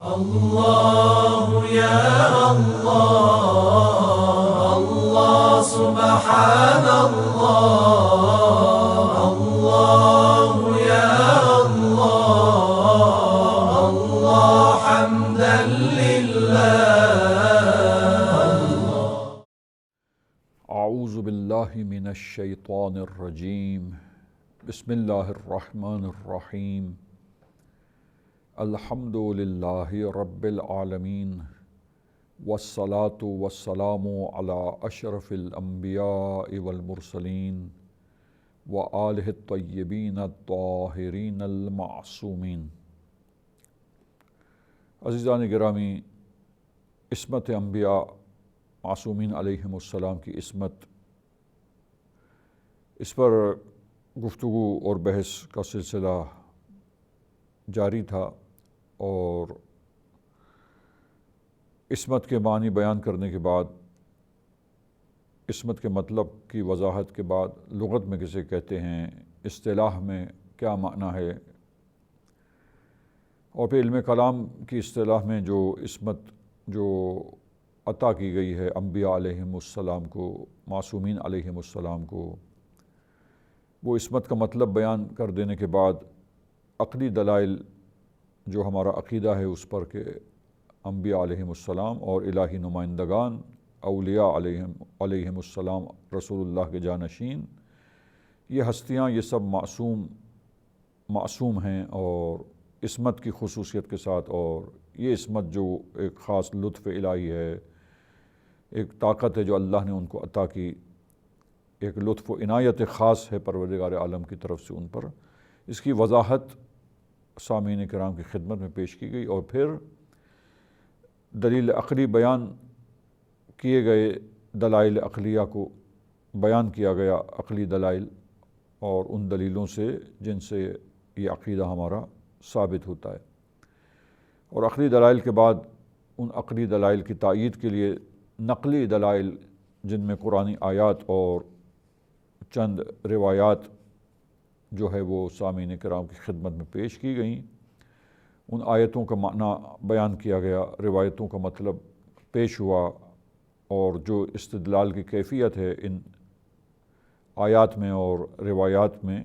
الله يا الله الله سبحان الله الله يا الله الله حمدا لله. اعوذ باللہ من الشیطان الرجیم. بسم اللہ الرحمن الرحیم. الحمد للہ رب العالمین والصلاة والسلام علی اشرف الانبیاء والمرسلین وآلہ الطیبین الطاہرین المعصومین. عزیزان گرامی، عصمت انبیاء معصومین علیہم السلام کی عصمت، اس پر گفتگو اور بحث کا سلسلہ جاری تھا، اور عصمت کے معنی بیان کرنے کے بعد، عصمت کے مطلب کی وضاحت کے بعد، لغت میں کسے کہتے ہیں، اصطلاح میں کیا معنی ہے، اور پھر علم کلام کی اصطلاح میں جو عصمت جو عطا کی گئی ہے انبیاء علیہم السلام کو، معصومین علیہم السلام کو، وہ عصمت کا مطلب بیان کر دینے کے بعد عقلی دلائل جو ہمارا عقیدہ ہے اس پر کہ انبیاء علیہم السلام اور الہی نمائندگان اولیاء علیہم السلام رسول اللہ کے جانشین، یہ ہستیاں، یہ سب معصوم ہیں اور عصمت کی خصوصیت کے ساتھ، اور یہ عصمت جو ایک خاص لطف الہی ہے، ایک طاقت ہے جو اللہ نے ان کو عطا کی، ایک لطف و عنایت خاص ہے پروردگار عالم کی طرف سے ان پر. اس کی وضاحت سامعین کرام کی خدمت میں پیش کی گئی، اور پھر دلیل عقلی بیان کیے گئے، دلائل عقلیہ کو بیان کیا گیا، عقلی دلائل اور ان دلیلوں سے جن سے یہ عقیدہ ہمارا ثابت ہوتا ہے. اور عقلی دلائل کے بعد ان عقلی دلائل کی تائید کے لیے نقلی دلائل، جن میں قرآنی آیات اور چند روایات جو ہے وہ سامعین کرام کی خدمت میں پیش کی گئیں. ان آیتوں کا معنی بیان کیا گیا، روایتوں کا مطلب پیش ہوا، اور جو استدلال کی کیفیت ہے ان آیات میں اور روایات میں،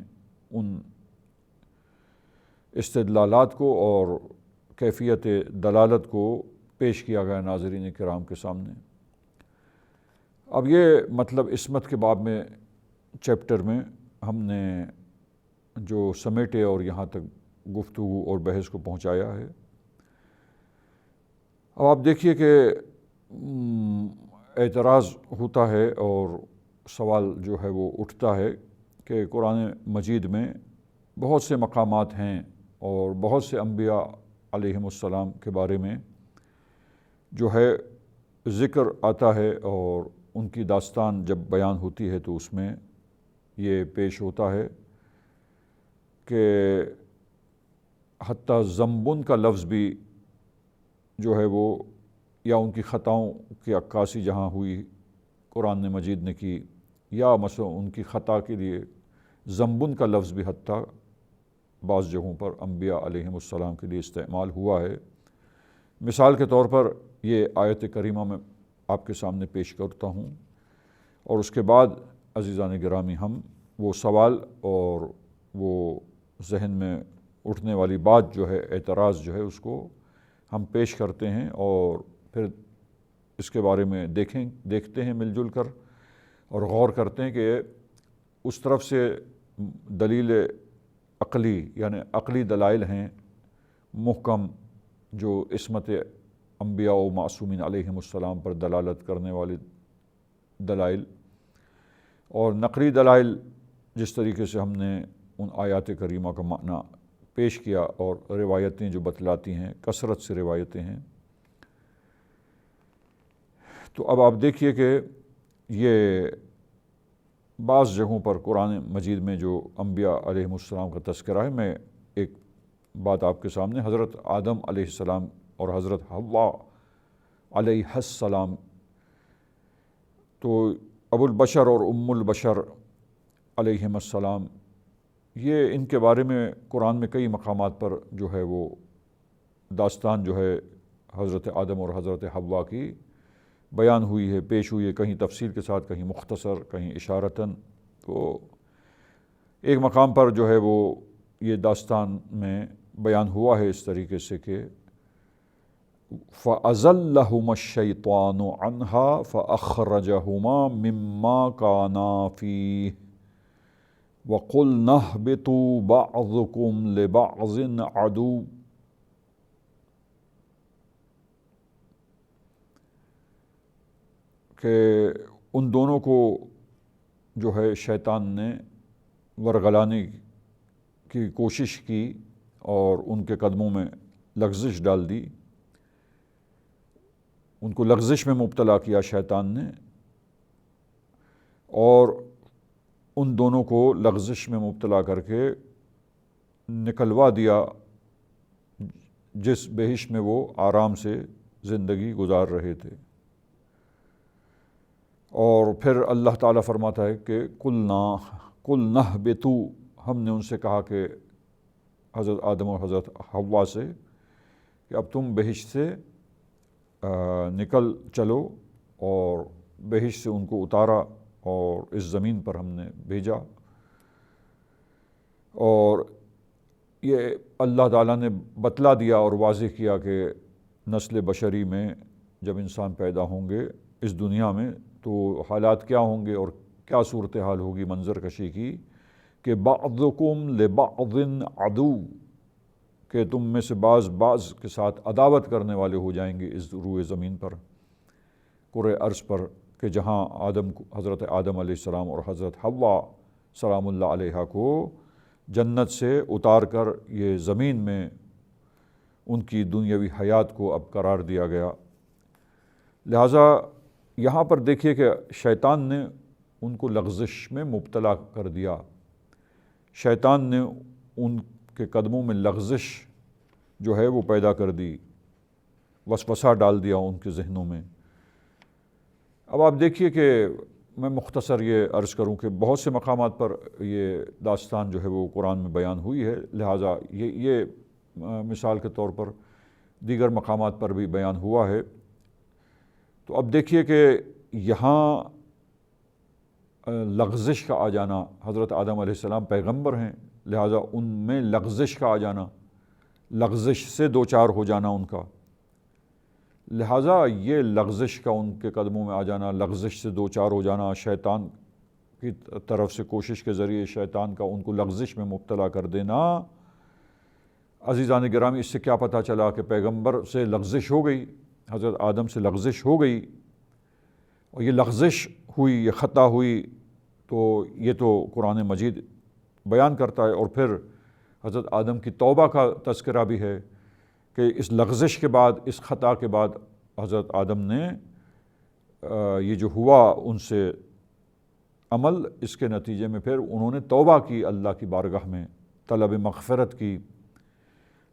ان استدلالات کو اور کیفیت دلالت کو پیش کیا گیا ناظرین کرام کے سامنے. اب یہ مطلب عصمت کے باب میں، چیپٹر میں ہم نے جو سمیٹے اور یہاں تک گفتگو اور بحث کو پہنچایا ہے. اب آپ دیکھیے کہ اعتراض ہوتا ہے اور سوال جو ہے وہ اٹھتا ہے کہ قرآن مجید میں بہت سے مقامات ہیں اور بہت سے انبیاء علیہم السلام کے بارے میں جو ہے ذکر آتا ہے، اور ان کی داستان جب بیان ہوتی ہے تو اس میں یہ پیش ہوتا ہے کہ حتیٰ ذنبن کا لفظ بھی جو ہے وہ، یا ان کی خطاؤں کی عکاسی جہاں ہوئی قرآن مجید نے کی، یا مثلا ان کی خطا کے لیے ذنبن کا لفظ بھی حتیٰ بعض جگہوں پر انبیاء علیہم السلام کے لیے استعمال ہوا ہے. مثال کے طور پر یہ آیت کریمہ میں آپ کے سامنے پیش کرتا ہوں، اور اس کے بعد عزیزان گرامی ہم وہ سوال اور وہ ذہن میں اٹھنے والی بات جو ہے، اعتراض جو ہے، اس کو ہم پیش کرتے ہیں، اور پھر اس کے بارے میں دیکھتے ہیں مل جل کر، اور غور کرتے ہیں کہ اس طرف سے دلیل عقلی، یعنی عقلی دلائل ہیں محکم، جو عصمت انبیاء و معصومین علیہم السلام پر دلالت کرنے والی دلائل، اور نقلی دلائل جس طریقے سے ہم نے ان آیات کریمہ کا معنی پیش کیا، اور روایتیں جو بتلاتی ہیں، کثرت سے روایتیں ہیں. تو اب آپ دیکھیے کہ یہ بعض جگہوں پر قرآن مجید میں جو انبیاء علیہم السلام کا تذکرہ ہے، میں ایک بات آپ کے سامنے، حضرت آدم علیہ السلام اور حضرت حوا علیہ السلام، تو ابو البشر اور ام البشر علیہم السلام، یہ ان کے بارے میں قرآن میں کئی مقامات پر جو ہے وہ داستان جو ہے حضرت آدم اور حضرت حوا کی بیان ہوئی ہے، پیش ہوئی ہے، کہیں تفصیل کے ساتھ، کہیں مختصر، کہیں اشارتاً۔ تو ایک مقام پر جو ہے وہ یہ داستان میں بیان ہوا ہے اس طریقے سے کہ فَأَزَلَّهُمَا الشَّيْطَانُ عَنْهَا فَأَخْرَجَهُمَا مِمَّا كَانَا فِيهِ وَقُلْنَا اهْبِطُوا بَعْضُكُمْ لِبَعْضٍ عَدُوٌّ، کہ ان دونوں کو جو ہے شیطان نے ورغلانے کی کوشش کی اور ان کے قدموں میں لغزش ڈال دی، ان کو لغزش میں مبتلا کیا شیطان نے، اور ان دونوں کو لغزش میں مبتلا کر کے نکلوا دیا جس بہشت میں وہ آرام سے زندگی گزار رہے تھے۔ اور پھر اللہ تعالیٰ فرماتا ہے کہ قُلْنَا اهْبِطُوا، ہم نے ان سے کہا کہ حضرت آدم اور حضرت حوا سے کہ اب تم بہشت سے نکل چلو، اور بہشت سے ان کو اتارا اور اس زمین پر ہم نے بھیجا۔ اور یہ اللہ تعالیٰ نے بتلا دیا اور واضح کیا کہ نسل بشری میں جب انسان پیدا ہوں گے اس دنیا میں تو حالات کیا ہوں گے اور کیا صورتحال ہوگی منظر کشی کی، کہ بعضکم لبعض عدو، کہ تم میں سے بعض کے ساتھ عداوت کرنے والے ہو جائیں گے اس روئے زمین پر، کرۂ ارض پر، کہ جہاں حضرت آدم علیہ السلام اور حضرت حوا سلام اللہ علیہا کو جنت سے اتار کر یہ زمین میں ان کی دنیاوی حیات کو اب قرار دیا گیا۔ لہٰذا یہاں پر دیکھیے کہ شیطان نے ان کو لغزش میں مبتلا کر دیا، شیطان نے ان کے قدموں میں لغزش جو ہے وہ پیدا کر دی، وسوسہ ڈال دیا ان کے ذہنوں میں۔ اب آپ دیکھیے کہ میں مختصر یہ عرض کروں کہ بہت سے مقامات پر یہ داستان جو ہے وہ قرآن میں بیان ہوئی ہے، لہٰذا یہ مثال کے طور پر دیگر مقامات پر بھی بیان ہوا ہے۔ تو اب دیکھیے کہ یہاں لغزش کا آ جانا، حضرت آدم علیہ السلام پیغمبر ہیں، لہٰذا ان میں لغزش کا آ جانا، لغزش سے دوچار ہو جانا ان کا، لہٰذا یہ لغزش کا ان کے قدموں میں آ جانا، لغزش سے دوچار ہو جانا، شیطان کی طرف سے کوشش کے ذریعے شیطان کا ان کو لغزش میں مبتلا کر دینا۔ عزیزان گرامی، اس سے کیا پتہ چلا کہ پیغمبر سے لغزش ہو گئی، حضرت آدم سے لغزش ہو گئی، اور یہ لغزش ہوئی، یہ خطا ہوئی، تو یہ تو قرآن مجید بیان کرتا ہے۔ اور پھر حضرت آدم کی توبہ کا تذکرہ بھی ہے کہ اس لغزش کے بعد، اس خطا کے بعد حضرت آدم نے یہ جو ہوا ان سے عمل، اس کے نتیجے میں پھر انہوں نے توبہ کی، اللہ کی بارگاہ میں طلب مغفرت کی،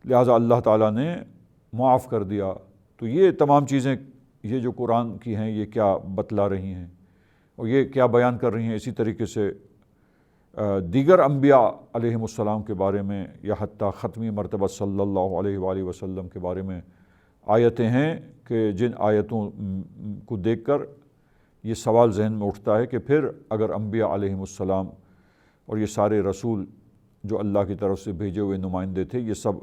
لہٰذا اللہ تعالیٰ نے معاف کر دیا۔ تو یہ تمام چیزیں یہ جو قرآن کی ہیں یہ کیا بتلا رہی ہیں اور یہ کیا بیان کر رہی ہیں، اسی طریقے سے دیگر انبیاء علیہم السلام کے بارے میں، یا حتیٰ ختمی مرتبہ صلی اللہ علیہ وآلہ وسلم کے بارے میں آیتیں ہیں کہ جن آیتوں کو دیکھ کر یہ سوال ذہن میں اٹھتا ہے کہ پھر اگر انبیاء علیہم السلام اور یہ سارے رسول جو اللہ کی طرف سے بھیجے ہوئے نمائندے تھے، یہ سب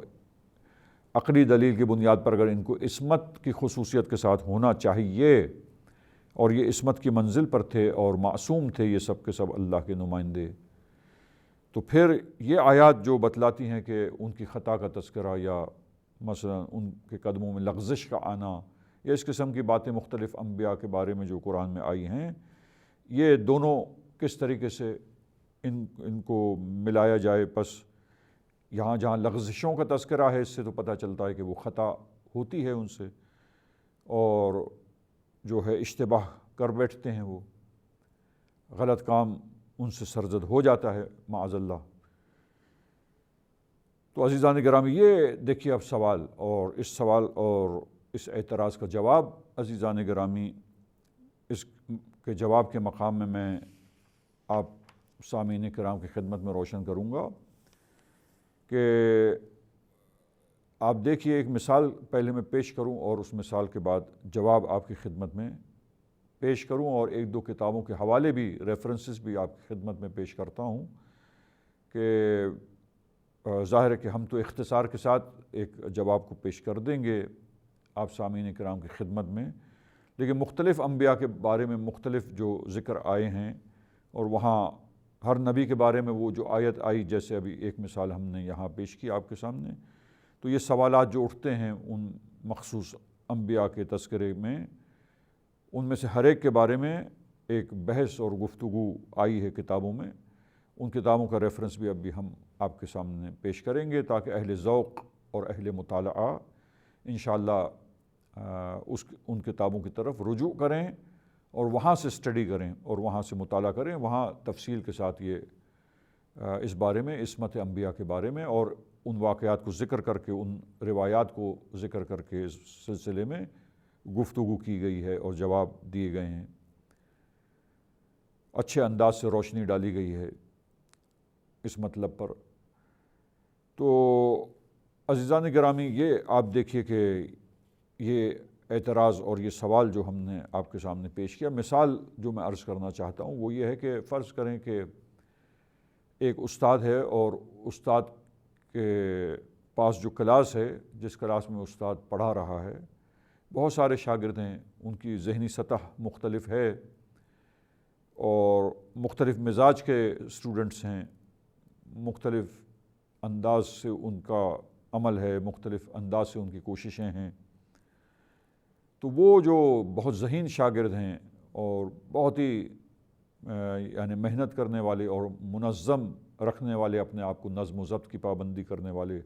عقلی دلیل کی بنیاد پر اگر ان کو عصمت کی خصوصیت کے ساتھ ہونا چاہیے اور یہ عصمت کی منزل پر تھے اور معصوم تھے یہ سب کے سب اللہ کے نمائندے، تو پھر یہ آیات جو بتلاتی ہیں کہ ان کی خطا کا تذکرہ یا مثلا ان کے قدموں میں لغزش کا آنا یا اس قسم کی باتیں مختلف انبیاء کے بارے میں جو قرآن میں آئی ہیں، یہ دونوں کس طریقے سے ان کو ملایا جائے، پس یہاں جہاں لغزشوں کا تذکرہ ہے اس سے تو پتہ چلتا ہے کہ وہ خطا ہوتی ہے ان سے، اور جو ہے اشتباہ کر بیٹھتے ہیں، وہ غلط کام ان سے سرزد ہو جاتا ہے معاذ اللہ۔ تو عزیزان گرامی، یہ دیکھیے اب سوال، اور اس سوال اور اس اعتراض کا جواب عزیزان گرامی، اس کے جواب کے مقام میں آپ سامعین کرام کی خدمت میں روشن کروں گا کہ آپ دیکھیے ایک مثال پہلے میں پیش کروں اور اس مثال کے بعد جواب آپ کی خدمت میں پیش کروں، اور ایک دو کتابوں کے حوالے بھی، ریفرنسز بھی آپ کی خدمت میں پیش کرتا ہوں کہ ظاہر ہے کہ ہم تو اختصار کے ساتھ ایک جواب کو پیش کر دیں گے آپ سامعین کرام کی خدمت میں، لیکن مختلف انبیاء کے بارے میں مختلف جو ذکر آئے ہیں، اور وہاں ہر نبی کے بارے میں وہ جو آیت آئی، جیسے ابھی ایک مثال ہم نے یہاں پیش کی آپ کے سامنے، تو یہ سوالات جو اٹھتے ہیں ان مخصوص انبیاء کے تذکرے میں، ان میں سے ہر ایک کے بارے میں ایک بحث اور گفتگو آئی ہے کتابوں میں۔ ان کتابوں کا ریفرنس بھی اب بھی ہم آپ کے سامنے پیش کریں گے تاکہ اہل ذوق اور اہل مطالعہ انشاءاللہ ان کتابوں کی طرف رجوع کریں اور وہاں سے اسٹڈی کریں اور وہاں سے مطالعہ کریں، وہاں تفصیل کے ساتھ یہ اس بارے میں، عصمت انبیاء کے بارے میں اور ان واقعات کو ذکر کر کے، ان روایات کو ذکر کر کے اس سلسلے میں گفتگو کی گئی ہے اور جواب دیے گئے ہیں، اچھے انداز سے روشنی ڈالی گئی ہے اس مطلب پر۔ تو عزیزان گرامی، یہ آپ دیکھیے کہ یہ اعتراض اور یہ سوال جو ہم نے آپ کے سامنے پیش کیا، مثال جو میں عرض کرنا چاہتا ہوں وہ یہ ہے کہ فرض کریں کہ ایک استاد ہے اور استاد کے پاس جو کلاس ہے، جس کلاس میں استاد پڑھا رہا ہے، بہت سارے شاگرد ہیں، ان کی ذہنی سطح مختلف ہے اور مختلف مزاج کے اسٹوڈنٹس ہیں، مختلف انداز سے ان کا عمل ہے، مختلف انداز سے ان کی کوششیں ہیں۔ تو وہ جو بہت ذہین شاگرد ہیں اور بہت ہی یعنی محنت کرنے والے اور منظم رکھنے والے، اپنے آپ کو نظم و ضبط کی پابندی کرنے والے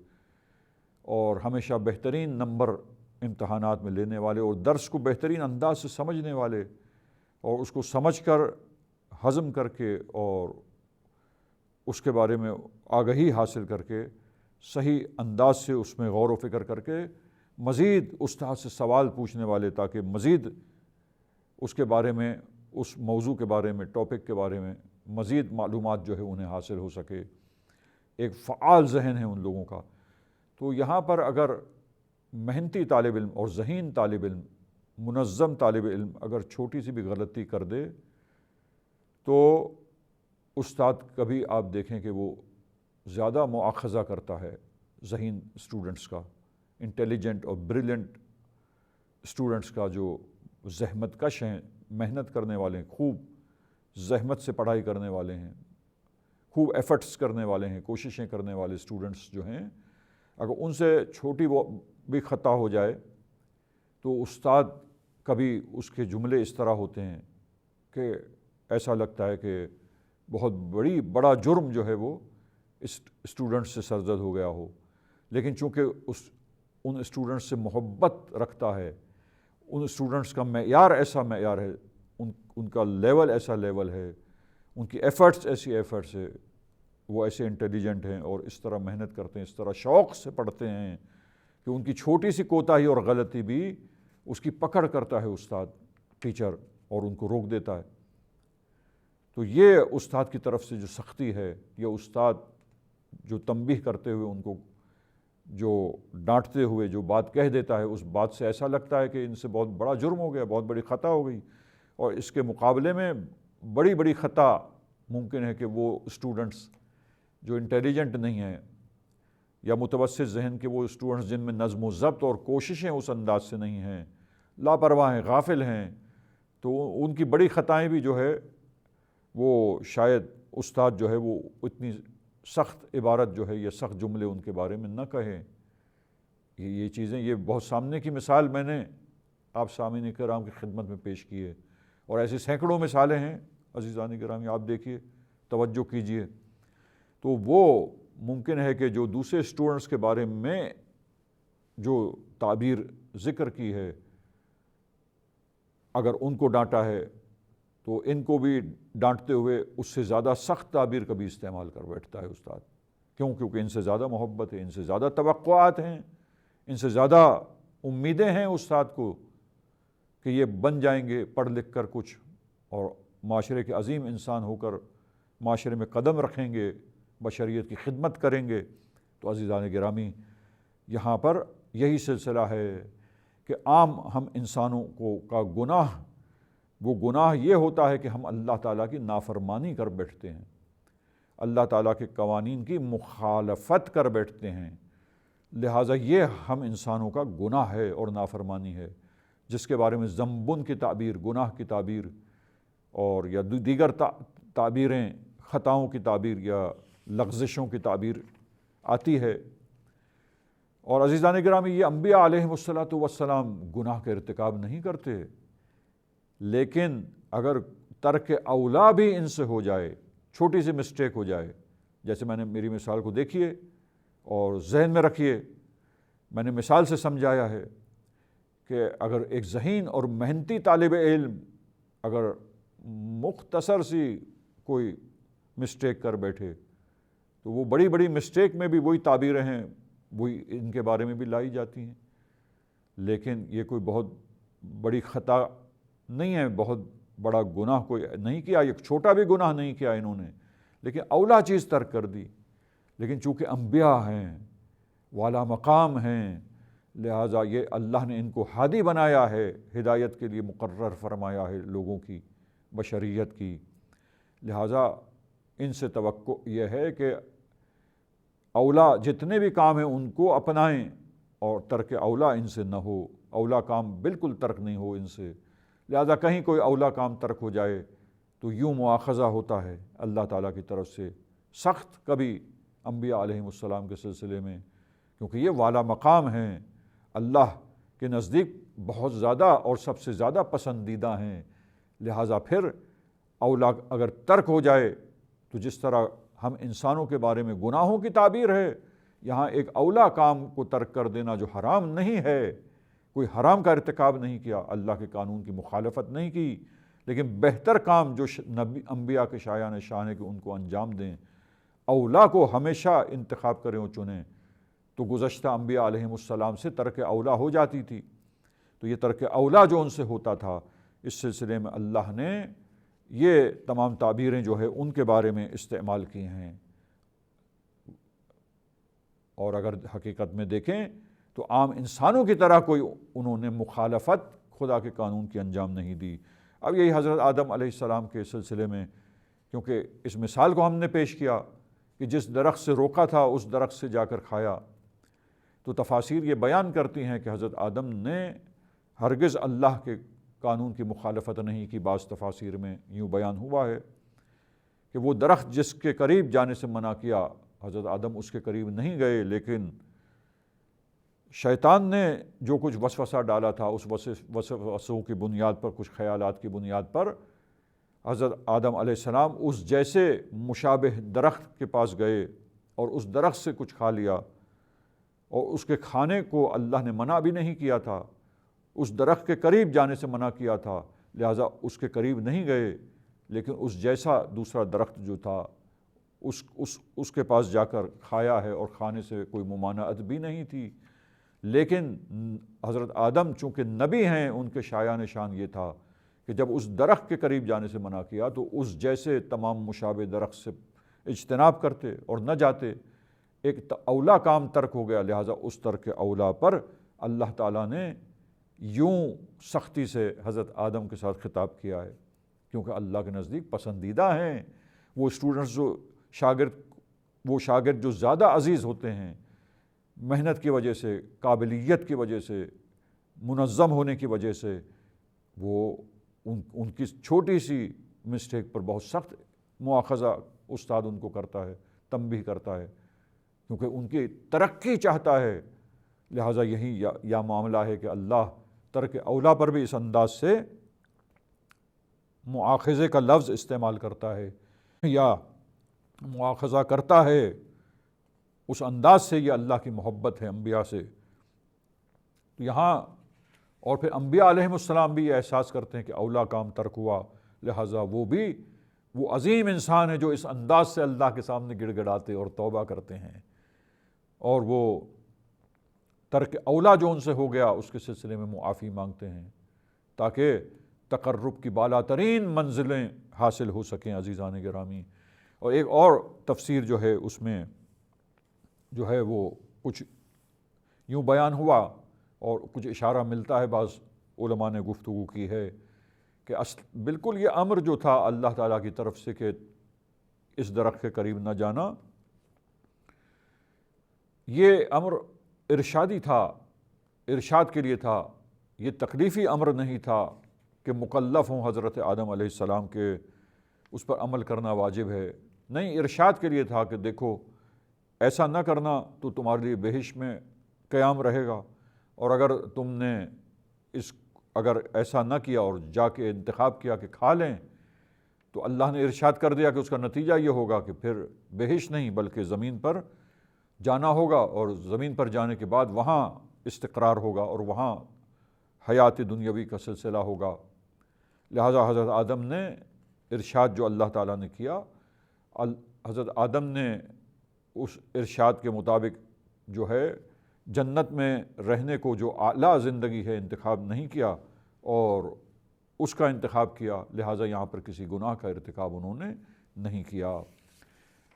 اور ہمیشہ بہترین نمبر امتحانات میں لینے والے اور درس کو بہترین انداز سے سمجھنے والے اور اس کو سمجھ کر ہضم کر کے اور اس کے بارے میں آگہی حاصل کر کے صحیح انداز سے اس میں غور و فکر کر کے مزید استاد سے سوال پوچھنے والے، تاکہ مزید اس کے بارے میں، اس موضوع کے بارے میں، ٹاپک کے بارے میں مزید معلومات جو ہے انہیں حاصل ہو سکے۔ ایک فعال ذہن ہے ان لوگوں کا۔ تو یہاں پر اگر محنتی طالب علم اور ذہین طالب علم، منظم طالب علم اگر چھوٹی سی بھی غلطی کر دے تو استاد کبھی آپ دیکھیں کہ وہ زیادہ مواخذہ کرتا ہے ذہین اسٹوڈنٹس کا، انٹیلیجنٹ اور بریلینٹ اسٹوڈنٹس کا، جو زحمت کش ہیں، محنت کرنے والے ہیں، خوب زحمت سے پڑھائی کرنے والے ہیں، خوب ایفرٹس کرنے والے ہیں، کوششیں کرنے والے اسٹوڈنٹس جو ہیں، اگر ان سے چھوٹی وہ بھی خطا ہو جائے تو استاد کبھی اس کے جملے اس طرح ہوتے ہیں کہ ایسا لگتا ہے کہ بہت بڑا جرم جو ہے وہ اس اسٹوڈنٹ سے سرزد ہو گیا ہو، لیکن چونکہ ان اسٹوڈنٹس سے محبت رکھتا ہے، ان اسٹوڈنٹس کا معیار ایسا معیار ہے، ان کا لیول ایسا لیول ہے، ان کی ایفرٹس ایسی ایفرٹس ہے، وہ ایسے انٹیلیجنٹ ہیں اور اس طرح محنت کرتے ہیں، اس طرح شوق سے پڑھتے ہیں کہ ان کی چھوٹی سی کوتاہی اور غلطی بھی اس کی پکڑ کرتا ہے استاد، ٹیچر، اور ان کو روک دیتا ہے۔ تو یہ استاد کی طرف سے جو سختی ہے، یہ استاد جو تنبیہ کرتے ہوئے ان کو جو ڈانٹتے ہوئے جو بات کہہ دیتا ہے، اس بات سے ایسا لگتا ہے کہ ان سے بہت بڑا جرم ہو گیا، بہت بڑی خطا ہو گئی، اور اس کے مقابلے میں بڑی خطا ممکن ہے کہ وہ اسٹوڈنٹس جو انٹیلیجنٹ نہیں ہیں یا متوسط ذہن کے، وہ اسٹوڈنٹس جن میں نظم و ضبط اور کوششیں اس انداز سے نہیں ہیں، لاپرواہ ہیں، غافل ہیں، تو ان کی بڑی خطائیں بھی جو ہے وہ شاید استاد جو ہے وہ اتنی سخت عبارت جو ہے یا سخت جملے ان کے بارے میں نہ کہیں۔ یہ چیزیں، یہ بہت سامنے کی مثال میں نے آپ سامعین کرام کی خدمت میں پیش کی ہے، اور ایسی سینکڑوں مثالیں ہیں عزیزان گرامی، آپ دیکھیے، توجہ کیجئے۔ تو وہ ممکن ہے کہ جو دوسرے اسٹوڈنٹس کے بارے میں جو تعبیر ذکر کی ہے، اگر ان کو ڈانٹا ہے تو ان کو بھی ڈانٹتے ہوئے اس سے زیادہ سخت تعبیر کبھی استعمال کر بیٹھتا ہے استاد، کیونکہ ان سے زیادہ محبت ہے، ان سے زیادہ توقعات ہیں، ان سے زیادہ امیدیں ہیں استاد کو کہ یہ بن جائیں گے پڑھ لکھ کر کچھ، اور معاشرے کے عظیم انسان ہو کر معاشرے میں قدم رکھیں گے، بشریت کی خدمت کریں گے۔ تو عزیزان گرامی، یہاں پر یہی سلسلہ ہے کہ عام ہم انسانوں کا گناہ، وہ گناہ یہ ہوتا ہے کہ ہم اللہ تعالیٰ کی نافرمانی کر بیٹھتے ہیں، اللہ تعالیٰ کے قوانین کی مخالفت کر بیٹھتے ہیں، لہٰذا یہ ہم انسانوں کا گناہ ہے اور نافرمانی ہے، جس کے بارے میں ذنبن کی تعبیر، گناہ کی تعبیر، اور یا دیگر تعبیریں، خطاؤں کی تعبیر یا لغزشوں کی تعبیر آتی ہے۔ اور عزیزان گرامی، یہ انبیاء علیہم السلام گناہ کا ارتکاب نہیں کرتے، لیکن اگر ترک اولا بھی ان سے ہو جائے، چھوٹی سی مسٹیک ہو جائے، جیسے میں نے میری مثال کو دیکھیے اور ذہن میں رکھیے، میں نے مثال سے سمجھایا ہے کہ اگر ایک ذہین اور محنتی طالب علم اگر مختصر سی کوئی مسٹیک کر بیٹھے تو وہ بڑی بڑی مسٹیک میں بھی وہی تعبیریں ہیں، وہی ان کے بارے میں بھی لائی جاتی ہیں، لیکن یہ کوئی بہت بڑی خطا نہیں ہے، بہت بڑا گناہ کوئی نہیں کیا، ایک چھوٹا بھی گناہ نہیں کیا انہوں نے، لیکن اولا چیز ترک کر دی۔ لیکن چونکہ انبیاء ہیں، والا مقام ہیں، لہٰذا یہ اللہ نے ان کو ہادی بنایا ہے، ہدایت کے لیے مقرر فرمایا ہے لوگوں کی، بشریت کی، لہٰذا ان سے توقع یہ ہے کہ اولا جتنے بھی کام ہیں ان کو اپنائیں اور ترک اولا ان سے نہ ہو، اولا کام بالکل ترک نہیں ہو ان سے، لہٰذا کہیں کوئی اولا کام ترک ہو جائے تو یوں مواخذہ ہوتا ہے اللہ تعالیٰ کی طرف سے سخت، کبھی انبیاء علیہم السلام کے سلسلے میں، کیونکہ یہ والا مقام ہیں، اللہ کے نزدیک بہت زیادہ اور سب سے زیادہ پسندیدہ ہیں، لہٰذا پھر اولا اگر ترک ہو جائے تو جس طرح ہم انسانوں کے بارے میں گناہوں کی تعبیر ہے، یہاں ایک اولا کام کو ترک کر دینا جو حرام نہیں ہے، کوئی حرام کا ارتکاب نہیں کیا، اللہ کے قانون کی مخالفت نہیں کی، لیکن بہتر کام جو انبیاء کے شایان شان ہے کہ ان کو انجام دیں، اولا کو ہمیشہ انتخاب کریں اور چنیں، تو گزشتہ انبیاء علیہم السلام سے ترک اولا ہو جاتی تھی، تو یہ ترک اولا جو ان سے ہوتا تھا، اس سلسلے میں اللہ نے یہ تمام تعبیریں جو ہے ان کے بارے میں استعمال کی ہیں۔ اور اگر حقیقت میں دیکھیں تو عام انسانوں کی طرح کوئی انہوں نے مخالفت خدا کے قانون کی انجام نہیں دی۔ اب یہی حضرت آدم علیہ السلام کے سلسلے میں، کیونکہ اس مثال کو ہم نے پیش کیا کہ جس درخت سے روکا تھا اس درخت سے جا کر کھایا، تو تفاسیر یہ بیان کرتی ہیں کہ حضرت آدم نے ہرگز اللہ کے قانون کی مخالفت نہیں کی۔ بعض تفاسیر میں یوں بیان ہوا ہے کہ وہ درخت جس کے قریب جانے سے منع کیا، حضرت آدم اس کے قریب نہیں گئے، لیکن شیطان نے جو کچھ وسوسہ ڈالا تھا اس وسوسوں کی بنیاد پر، کچھ خیالات کی بنیاد پر، حضرت آدم علیہ السلام اس جیسے مشابہ درخت کے پاس گئے اور اس درخت سے کچھ کھا لیا، اور اس کے کھانے کو اللہ نے منع بھی نہیں کیا تھا، اس درخت کے قریب جانے سے منع کیا تھا، لہٰذا اس کے قریب نہیں گئے، لیکن اس جیسا دوسرا درخت جو تھا اس کے پاس جا کر کھایا ہے، اور کھانے سے کوئی ممانعت بھی نہیں تھی، لیکن حضرت آدم چونکہ نبی ہیں، ان کے شایان شان یہ تھا کہ جب اس درخت کے قریب جانے سے منع کیا تو اس جیسے تمام مشابہ درخت سے اجتناب کرتے اور نہ جاتے، ایک اولا کام ترک ہو گیا، لہٰذا اس ترک اولا پر اللہ تعالیٰ نے یوں سختی سے حضرت آدم کے ساتھ خطاب کیا ہے، کیونکہ اللہ کے نزدیک پسندیدہ ہیں وہ اسٹوڈنٹس، وہ شاگرد جو زیادہ عزیز ہوتے ہیں، محنت کی وجہ سے، قابلیت کی وجہ سے، منظم ہونے کی وجہ سے، وہ ان کی چھوٹی سی مسٹیک پر بہت سخت مواخذہ استاد ان کو کرتا ہے، تنبیہ کرتا ہے، کیونکہ ان کی ترقی چاہتا ہے، لہٰذا یہی یا معاملہ ہے کہ اللہ ترک اولا پر بھی اس انداز سے مواخذے کا لفظ استعمال کرتا ہے یا مواخذہ کرتا ہے، اس انداز سے یہ اللہ کی محبت ہے انبیاء سے۔ تو یہاں اور پھر انبیاء علیہم السلام بھی یہ احساس کرتے ہیں کہ اولا کام ترک ہوا، لہٰذا وہ عظیم انسان ہے جو اس انداز سے اللہ کے سامنے گڑ گڑاتے اور توبہ کرتے ہیں، اور وہ ترک اولا جو ان سے ہو گیا اس کے سلسلے میں معافی مانگتے ہیں تاکہ تقرب کی بالا ترین منزلیں حاصل ہو سکیں۔ عزیزان گرامی، اور ایک اور تفسیر جو ہے اس میں جو ہے وہ کچھ یوں بیان ہوا اور کچھ اشارہ ملتا ہے، بعض علماء نے گفتگو کی ہے کہ بالکل یہ امر جو تھا اللہ تعالیٰ کی طرف سے کہ اس درخت کے قریب نہ جانا، یہ امر ارشادی تھا، ارشاد کے لیے تھا، یہ تکلیفی امر نہیں تھا کہ مکلف ہوں حضرت آدم علیہ السلام کے اس پر عمل کرنا واجب ہے، نہیں، ارشاد کے لیے تھا کہ دیکھو ایسا نہ کرنا تو تمہارے لیے بہشت میں قیام رہے گا، اور اگر تم نے اگر ایسا نہ کیا اور جا کے انتخاب کیا کہ کھا لیں، تو اللہ نے ارشاد کر دیا کہ اس کا نتیجہ یہ ہوگا کہ پھر بہشت نہیں بلکہ زمین پر جانا ہوگا، اور زمین پر جانے کے بعد وہاں استقرار ہوگا اور وہاں حیات دنیاوی کا سلسلہ ہوگا۔ لہٰذا حضرت آدم نے ارشاد جو اللہ تعالیٰ نے کیا، حضرت آدم نے اس ارشاد کے مطابق جو ہے جنت میں رہنے کو جو اعلیٰ زندگی ہے انتخاب نہیں کیا اور اس کا انتخاب کیا، لہٰذا یہاں پر کسی گناہ کا ارتکاب انہوں نے نہیں کیا۔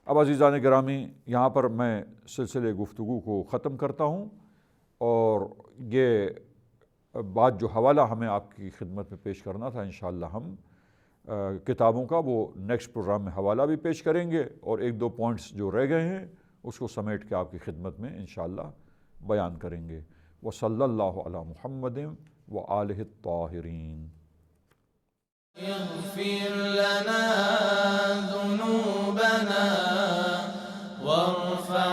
اب عزیزان گرامی، یہاں پر میں سلسلے گفتگو کو ختم کرتا ہوں، اور یہ بات جو حوالہ ہمیں آپ کی خدمت میں پیش کرنا تھا، انشاءاللہ ہم کتابوں کا وہ نیکسٹ پروگرام میں حوالہ بھی پیش کریں گے، اور ایک دو پوائنٹس جو رہ گئے ہیں اس کو سمیٹ کے آپ کی خدمت میں انشاءاللہ بیان کریں گے۔ وصلی اللہ علی محمد وآلہ الطاہرین۔ اغفر لنا ذنوبنا وارفع